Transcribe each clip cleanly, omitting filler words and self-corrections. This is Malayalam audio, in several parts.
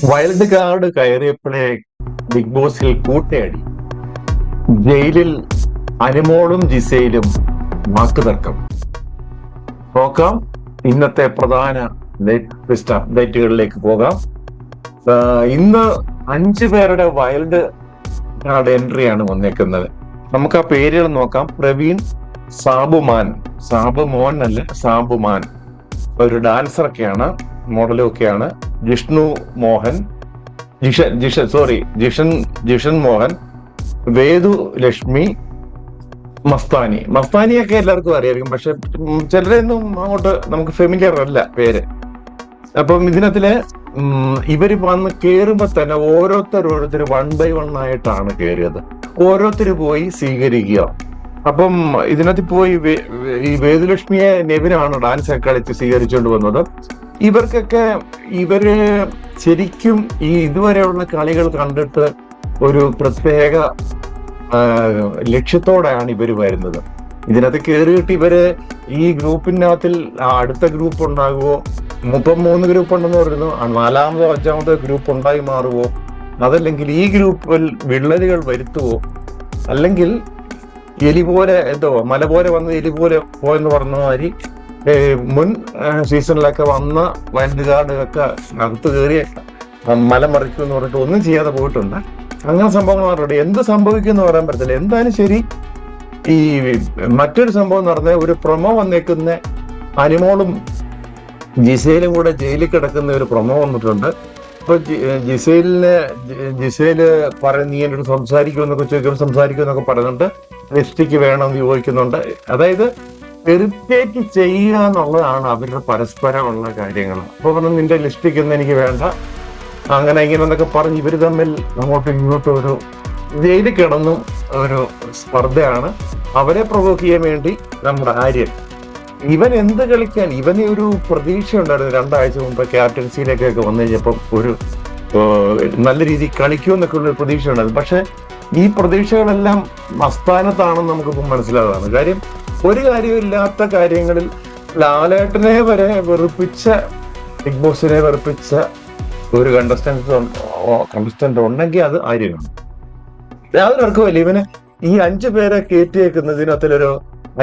വൈൽഡ് കാർഡ് കയറിയപ്പോഴേ ബിഗ് ബോസിൽ കൂട്ടയടി. ജയിലിൽ അനുമോളും ജിസയിലും വാക്കുതർക്കം. നോക്കാം, ഇന്നത്തെ പ്രധാന ലേറ്റസ്റ്റ് അപ്ഡേറ്റുകളിലേക്ക് പോകാം. ഇന്ന് 5 പേരുടെ വൈൽഡ് കാർഡ് എൻട്രിയാണ് വന്നേക്കുന്നത്. നമുക്ക് ആ പേരുകൾ നോക്കാം. പ്രവീൺ, സാബുമോൻ അല്ല, സാബുമാൻ ഒരു ഡാൻസറൊക്കെയാണ്, മോഡലും ഒക്കെയാണ്. ജിഷ്ണു മോഹൻ, ജിഷൻ മോഹൻ, വേദു ലക്ഷ്മി, മസ്താനിയൊക്കെ എല്ലാവർക്കും അറിയായിരിക്കും, പക്ഷെ ചിലരൊന്നും അങ്ങോട്ട് നമുക്ക് ഫെമിലിയർ അല്ല പേര്. അപ്പം ഇതിനകത്തില് ഇവര് വന്ന് കേറുമ്പോ തന്നെ ഓരോരുത്തർ 1 by 1 ആയിട്ടാണ് കയറിയത്. ഓരോരുത്തർ പോയി സ്വീകരിക്കുക. അപ്പം ഇതിനകത്ത് പോയി ഈ വേദുലക്ഷ്മിയെ നെവിനാണ് ഡാൻസ് ഒക്കെ കളിച്ച് സ്വീകരിച്ചുകൊണ്ട് വന്നത്. ഇവര് ശരിക്കും ഈ ഇതുവരെയുള്ള കളികൾ കണ്ടിട്ട് ഒരു പ്രത്യേക ലക്ഷ്യത്തോടെയാണ് ഇവര് വരുന്നത്. ഇതിനകത്ത് കയറിയിട്ട് ഇവര് ഈ ഗ്രൂപ്പിനകത്തിൽ അടുത്ത ഗ്രൂപ്പ് ഉണ്ടാകുമോ, 33 ഗ്രൂപ്പ് ഉണ്ടെന്ന് പറയുന്നു, 4-മോ 5-മോ ഗ്രൂപ്പ് ഉണ്ടായി മാറുമോ, അതല്ലെങ്കിൽ ഈ ഗ്രൂപ്പിൽ വിള്ളലുകൾ വരുത്തുവോ, അല്ലെങ്കിൽ എലി പോലെ മല പോലെ വന്ന് എലി പോലെ പോയെന്ന് പറഞ്ഞ മാതിരി മുൻ സീസണിലൊക്കെ വന്ന വൈൽഡ് കാർഡ് ഒക്കെ അകത്ത് കയറി മല മറിക്കും എന്ന് പറഞ്ഞിട്ട് ഒന്നും ചെയ്യാതെ പോയിട്ടുണ്ട്. അങ്ങനെ സംഭവങ്ങൾ പറഞ്ഞിട്ട് എന്ത് സംഭവിക്കുമെന്ന് പറയാൻ പറ്റത്തില്ല. എന്തായാലും ശരി, ഈ മറ്റൊരു സംഭവം എന്ന് പറഞ്ഞാൽ ഒരു പ്രൊമോ വന്നേക്കുന്ന അനുമോളും ജിസയിലും കൂടെ ജയിലിൽ കിടക്കുന്ന ഒരു പ്രൊമോ വന്നിട്ടുണ്ട്. അപ്പൊ ജിസയില് പറയും, നീ എന്നോട് സംസാരിക്കുമെന്നൊക്കെ ചോദിക്കുമ്പോൾ സംസാരിക്കുമെന്നൊക്കെ പറയുന്നുണ്ട്. ലിപ്സ്റ്റിക്ക് വേണമെന്ന് ചോദിക്കുന്നുണ്ട്. അതായത് ഇറിറ്റേറ്റ് ചെയ്യുക എന്നുള്ളതാണ് അവരുടെ പരസ്പരമുള്ള കാര്യങ്ങൾ. അപ്പൊ പറഞ്ഞു, നിന്റെ ലിപ്സ്റ്റിക്ക് ഒന്നും എനിക്ക് വേണ്ട, അങ്ങനെ ഇങ്ങനെ എന്നൊക്കെ പറഞ്ഞ് ഇവര് തമ്മിൽ അങ്ങോട്ടും ഇങ്ങോട്ടും ഒരു ജയിലിൽ കിടന്നും ഒരു സ്പർദ്ധയാണ്. അവരെ പ്രൊവോക്ക് ചെയ്യാൻ വേണ്ടി നമ്മുടെ ആര്യൻ, ഇവൻ എന്ത് കളിക്കാൻ, ഇവന് ഒരു പ്രതീക്ഷ ഉണ്ടായിരുന്നു 2 ആഴ്ച മുമ്പ് ക്യാപ്റ്റൻസിയിലേക്കൊക്കെ വന്നു കഴിഞ്ഞപ്പം ഒരു നല്ല രീതിയിൽ കളിക്കുമെന്നൊക്കെ ഉള്ള പ്രതീക്ഷ ഉണ്ടായിരുന്നു. പക്ഷെ ഈ പ്രതീക്ഷകളെല്ലാം അസ്ഥാനത്താണെന്ന് നമുക്കിപ്പോൾ മനസ്സിലാവുകയാണ്. കാര്യം ഒരു കാര്യമില്ലാത്ത കാര്യങ്ങളിൽ ലാലേട്ടനെ വരെ വെറുപ്പിച്ച, ബിഗ് ബോസിനെ വെറുപ്പിച്ച ഒരു കണ്ടസ്റ്റന്റ് ഉണ്ടെങ്കിൽ അത് ആര്യനാണ്. യാതൊരു അർക്കമല്ല. ഇവന് ഈ 5 പേരെ കയറ്റിയേക്കുന്നതിനകത്തിലൊരു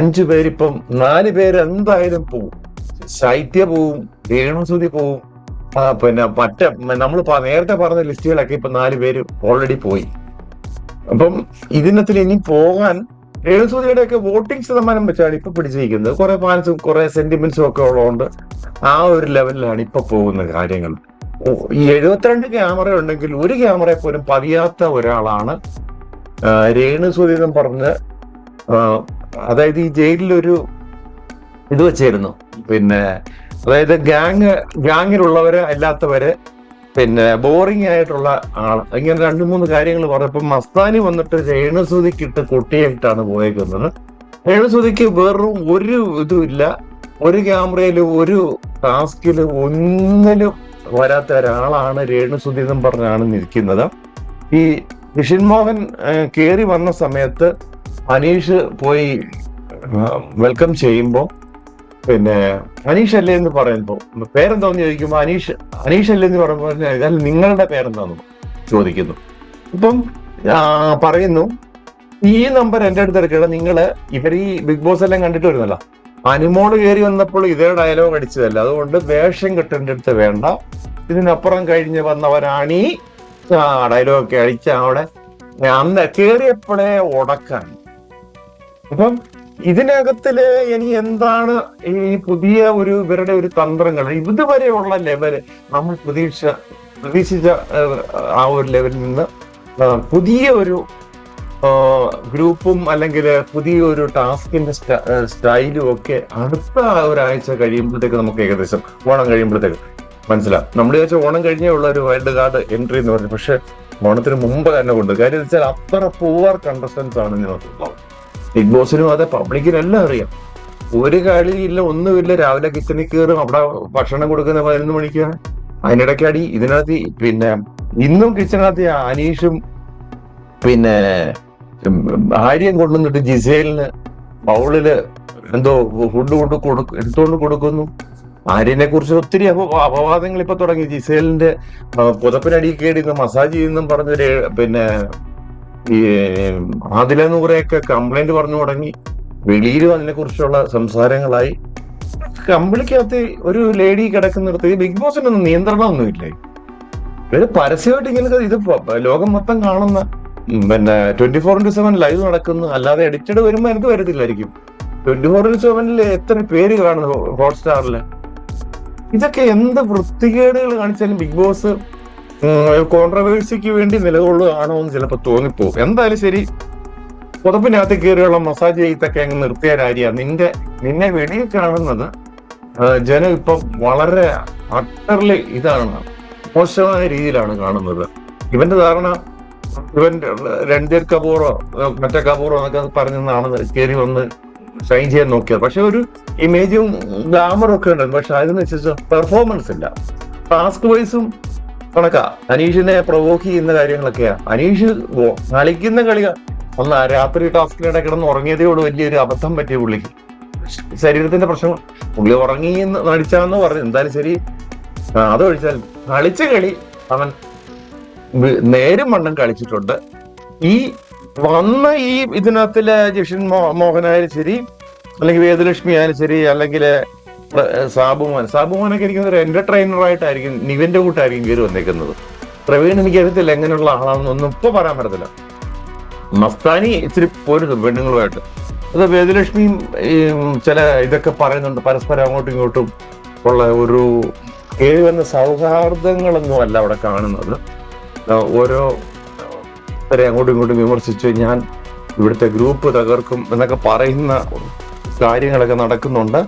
5 പേരിപ്പം 4 പേര് എന്തായാലും പോവും. ശൈത്യ പോവും, രേണുസുതി പോവും, പിന്നെ നമ്മൾ നേരത്തെ പറഞ്ഞ ലിസ്റ്റുകളൊക്കെ ഇപ്പൊ 4 പേര് ഓൾറെഡി പോയി. അപ്പം ഇതിനകത്തിൽ ഇനി പോകാൻ രേണുസുതിയുടെ ഒക്കെ വോട്ടിംഗ് ശതമാനം വെച്ചാണ് ഇപ്പൊ പിടിച്ചിരിക്കുന്നത്. കുറെ ഫാൻസും കുറെ സെന്റിമെന്റ്സും ഒക്കെ ഉള്ളതുകൊണ്ട് ആ ഒരു ലെവലിലാണ് ഇപ്പൊ പോകുന്ന കാര്യങ്ങൾ. ഈ 72 ക്യാമറ ഉണ്ടെങ്കിൽ ഒരു ക്യാമറയെ പോലും പതിയാത്ത ഒരാളാണ് രേണുസുതി എന്നും പറഞ്ഞ്. അതായത് ഈ ജയിലിലൊരു ഇത് വെച്ചായിരുന്നു, പിന്നെ അതായത് ഗാങ്ങിലുള്ളവര് അല്ലാത്തവര്, പിന്നെ ബോറിംഗ് ആയിട്ടുള്ള ആള്, ഇങ്ങനെ 2-3 കാര്യങ്ങൾ പറഞ്ഞപ്പോ മസ്താനി വന്നിട്ട് രേണുസുതിക്കിട്ട് കൊട്ടിയായിട്ടാണ് പോയേക്കുന്നത്. രേണുസുതിക്ക് വേറൊരു ഒരു ഇതുമില്ല, ഒരു ക്യാമറയിലും ഒരു ടാസ്കിലും ഒന്നിലും വരാത്ത ഒരാളാണ് രേണുസുതി എന്നും പറഞ്ഞാണ് നിൽക്കുന്നത്. ഈ ജിഷൻ മോഹൻ കയറി വന്ന സമയത്ത് അനീഷ് പോയി വെൽക്കം ചെയ്യുമ്പോൾ, പിന്നെ അനീഷ് അല്ലേ എന്ന് പറയുമ്പോൾ പേരെന്താന്ന് ചോദിക്കുമ്പോൾ അനീഷ് അല്ലേ എന്ന് പറയുമ്പോൾ അല്ല നിങ്ങളുടെ പേരെന്താന്ന് ചോദിക്കുന്നു. ഇപ്പം പറയുന്നു, ഈ നമ്പർ എന്റെ അടുത്ത് എടുക്കണം. ഇവർ ഈ ബിഗ് ബോസ് എല്ലാം കണ്ടിട്ട് വരുന്നല്ലോ, അനുമോള് കയറി വന്നപ്പോൾ ഇതേ ഡയലോഗ് അടിച്ചതല്ല, അതുകൊണ്ട് വേഷം കെട്ടേണ്ട അടുത്ത് വേണ്ട, ഇതിനപ്പുറം കഴിഞ്ഞ് വന്നവരാണ് ഈ ഡയലോഗൊക്കെ അടിച്ച അവിടെ അന്ന് കയറിയപ്പോഴേ ഉടക്കാൻ. അപ്പം ഇതിനകത്തില് ഇനി എന്താണ് ഈ പുതിയ ഇവരുടെ ഒരു തന്ത്രങ്ങൾ, ഇതുവരെയുള്ള ലെവല് നമ്മൾ പ്രതീക്ഷിച്ച ആ ഒരു ലെവലിൽ നിന്ന് പുതിയ ഒരു ഗ്രൂപ്പും അല്ലെങ്കിൽ പുതിയ ഒരു ടാസ്കിന്റെ സ്റ്റൈലും ഒക്കെ അടുത്ത ഒരാഴ്ച കഴിയുമ്പോഴത്തേക്ക് നമുക്ക് ഏകദേശം ഓണം കഴിയുമ്പോഴത്തേക്ക് മനസ്സിലാവും. നമ്മൾ ചോദിച്ചാൽ ഓണം കഴിഞ്ഞേ ഉള്ള ഒരു വൈൽഡ് കാർഡ് എൻട്രി എന്ന് പറഞ്ഞു, പക്ഷെ ഓണത്തിന് മുമ്പ് തന്നെ കൊണ്ട്. കാര്യം വെച്ചാൽ അത്ര പൂവർ കണ്ടസ്റ്റൻസ് ആണ് ഇതിനകത്തുള്ളത്. ബിഗ് ബോസിനും അതെ, പബ്ലിക്കിനും എല്ലാം അറിയാം. ഒരു കളിയില്ല, ഒന്നുമില്ല. രാവിലെ കിച്ചണിൽ കയറും, അവിടെ ഭക്ഷണം കൊടുക്കുന്ന 11 മണിക്കാണ്, അതിനിടയ്ക്ക് അടി. ഇതിനകത്ത് പിന്നെ ഇന്നും കിച്ചണിനകത്ത് അനീഷും പിന്നെ ആര്യം കൊണ്ടുവന്നിട്ട് ജിസേലിന് ബൗളില് എന്തോ ഫുഡ് എടുത്തോണ്ട് കൊടുക്കുന്നു. ആര്യനെ കുറിച്ച് ഒത്തിരി അപവാദങ്ങൾ ഇപ്പൊ തുടങ്ങി. ജിസേലിന്റെ പുതപ്പിനടി കേടി മസാജ് ചെയ്യുന്നും പറഞ്ഞൊരു പിന്നെ ഈ ആദില നൂറയൊക്കെ കംപ്ലൈന്റ് പറഞ്ഞു തുടങ്ങി. വെളിയിലും അതിനെ കുറിച്ചുള്ള സംസാരങ്ങളായി. കമ്പിളിക്കകത്ത് ഒരു ലേഡി കിടക്കുന്നിടത്ത് ഈ ബിഗ് ബോസിനൊന്നും നിയന്ത്രണമൊന്നുമില്ലേ? ഇത് പരസ്യമായിട്ട് ഇങ്ങനെ ഇത് ലോകം മൊത്തം കാണുന്ന പിന്നെ 24/7 ലൈവ് നടക്കുന്നു. അല്ലാതെ എഡിറ്റഡ് വരുമ്പോ എനിക്ക് വരത്തില്ലായിരിക്കും. 24/7 എത്ര പേര് കാണുന്നു ഹോട്ട്സ്റ്റാറില്. ഇതൊക്കെ എന്ത് വൃത്തികേടുകൾ കാണിച്ചാലും ബിഗ് ബോസ് കോൺട്രവേഴ്സിക്ക് വേണ്ടി നിലകൊള്ളുകയാണോ എന്ന് ചിലപ്പോൾ തോന്നിപ്പോകും. എന്തായാലും ശരി, പുതപ്പിനകത്ത് കയറിയുള്ള മസാജ് ചെയ്തൊക്കെ അങ്ങ് നിർത്തിയ കാര്യമാണ്. നിന്നെ വെളിയിൽ കാണുന്നത് ജനം ഇപ്പം വളരെ അട്ടർലി ഇതാണ്, മോശമായ രീതിയിലാണ് കാണുന്നത്. ഇവന്റെ ധാരണ ഇവൻ രൺധീർ കപൂറോ മറ്റേ കപൂറോ എന്നൊക്കെ പറഞ്ഞാണ് കയറി വന്ന് ഷൈൻ ചെയ്യാൻ നോക്കിയത്. പക്ഷെ ഒരു ഇമേജും ഗ്ലാമറും ഒക്കെ ഉണ്ട്. പക്ഷെ അതിനനുസരിച്ച് പെർഫോമൻസ് ഇല്ല. ടാസ്ക് വൈസും കണക്കാ. അനീഷിനെ പ്രൊവോക്ക് ചെയ്യുന്ന കാര്യങ്ങളൊക്കെയാ. അനീഷ് കളിക്കുന്ന കളി ഒന്ന് രാത്രി ടാസ്കിനിടെ കിടന്ന് ഉറങ്ങിയതോട് വലിയൊരു അബദ്ധം പറ്റിയ പുള്ളിക്ക്. ശരീരത്തിന്റെ പ്രശ്നം, പുള്ളി ഉറങ്ങി എന്ന് നടിച്ചാന്ന് പറഞ്ഞു. എന്തായാലും ശരി, അതൊഴിച്ചാൽ കളിച്ച കളി അവൻ നേരും വണ്ണം കളിച്ചിട്ടുണ്ട്. ഈ വന്ന ഈ ഇതിനകത്തിലെ ജിഷൻ മോഹനായാലും ശരി, അല്ലെങ്കിൽ വേദലക്ഷ്മി ആയാലും ശരി, അല്ലെങ്കിൽ സാബുമോനൊക്കെ എനിക്ക് ഒരു എന്റർടൈനറായിട്ടായിരിക്കും, നിവിന്റെ കൂട്ടായിരിക്കും കയറി വന്നേക്കുന്നത്. പ്രവീൺ എനിക്കറിയത്തില്ല എങ്ങനെയുള്ള ആളാണെന്നൊന്നും ഇപ്പൊ പറയാൻ പറ്റത്തില്ല. മസ്താനി ഇച്ചിരി പോരുന്നു പെണ്ണുങ്ങളുമായിട്ട്. അത് വേദലക്ഷ്മിയും ചില ഇതൊക്കെ പറയുന്നുണ്ട്, പരസ്പരം അങ്ങോട്ടും ഇങ്ങോട്ടും ഉള്ള ഒരു കയറി വന്ന സൗഹാർദ്ദങ്ങളൊന്നും അല്ല അവിടെ കാണുന്നത്. ഓരോ അങ്ങോട്ടും ഇങ്ങോട്ടും വിമർശിച്ച് ഞാൻ ഇവിടുത്തെ ഗ്രൂപ്പ് തകർക്കും എന്നൊക്കെ പറയുന്ന കാര്യങ്ങളൊക്കെ നടക്കുന്നുണ്ട്.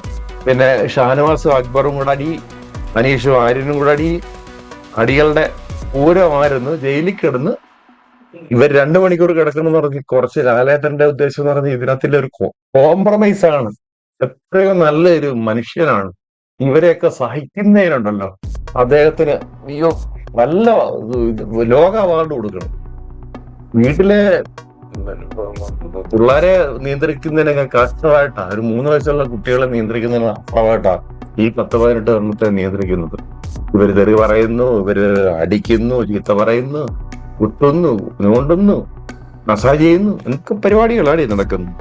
പിന്നെ ഷാനവാസും അക്ബറും കൂടെ അടി, അനീഷും ആര്യനും കൂടെ അടികളുടെ പൂരമായിരുന്നു. ജയിലിൽ കിടന്ന് ഇവർ 2 മണിക്കൂർ കിടക്കണമെന്ന് പറഞ്ഞ് കുറച്ച് ലാലേട്ടന്റെ ഉദ്ദേശം എന്ന് പറഞ്ഞ് ഇതിനകത്തിലെ ഒരു കോംപ്രമൈസ് ആണ്. എത്രയോ നല്ലൊരു മനുഷ്യനാണ്. ഇവരെയൊക്കെ സഹിക്കുന്നതിനുണ്ടല്ലോ അദ്ദേഹത്തിന് അയ്യോ നല്ല ലോക അവാർഡ് കൊടുക്കണം. വീട്ടിലെ പിള്ളേരെ നിയന്ത്രിക്കുന്നതിനൊക്കെ കഷ്ടമായിട്ടാ. ഒരു 3 വയസ്സുള്ള കുട്ടികളെ നിയന്ത്രിക്കുന്നതിന് അപ്പുറമായിട്ടാ ഈ 10-18 എണ്ണത്തെ നിയന്ത്രിക്കുന്നത്. ഇവര് തെറി പറയുന്നു, ഇവര് അടിക്കുന്നു, ചീത്ത പറയുന്നു, കുത്തുന്നു, നോണ്ടുന്നു, മസാജ് ചെയ്യുന്നു, എന്തൊക്കെ പരിപാടികളാണ് നടക്കുന്നു.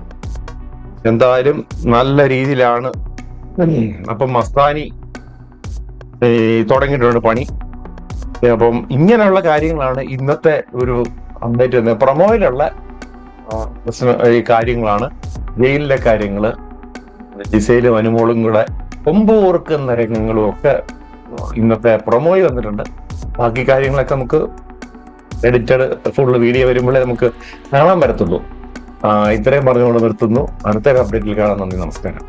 എന്തായാലും നല്ല രീതിയിലാണ്. അപ്പം മസ്താനി തുടങ്ങിയിട്ടുണ്ട് പണി. അപ്പം ഇങ്ങനെയുള്ള കാര്യങ്ങളാണ് ഇന്നത്തെ ഒരു അപ്ഡേറ്റ് വരുന്നത്. പ്രൊമോയിലുള്ള ഈ കാര്യങ്ങളാണ്, ജയിലിലെ കാര്യങ്ങള്, ജിസയിലും അനുമോളും കൂടെ കൊമ്പോർക്കുന്ന രംഗങ്ങളും ഒക്കെ ഇന്നത്തെ പ്രൊമോയിൽ വന്നിട്ടുണ്ട്. ബാക്കി കാര്യങ്ങളൊക്കെ നമുക്ക് എഡിറ്റഡ് ഫുള്ള് വീഡിയോ വരുമ്പോഴേ നമുക്ക് കാണാൻ പറ്റത്തുള്ളൂ. ഇത്രയും പറഞ്ഞുകൊണ്ട് നിർത്തുന്നു. അടുത്തൊരു അപ്ഡേറ്റിൽ കാണാൻ. നന്ദി, നമസ്കാരം.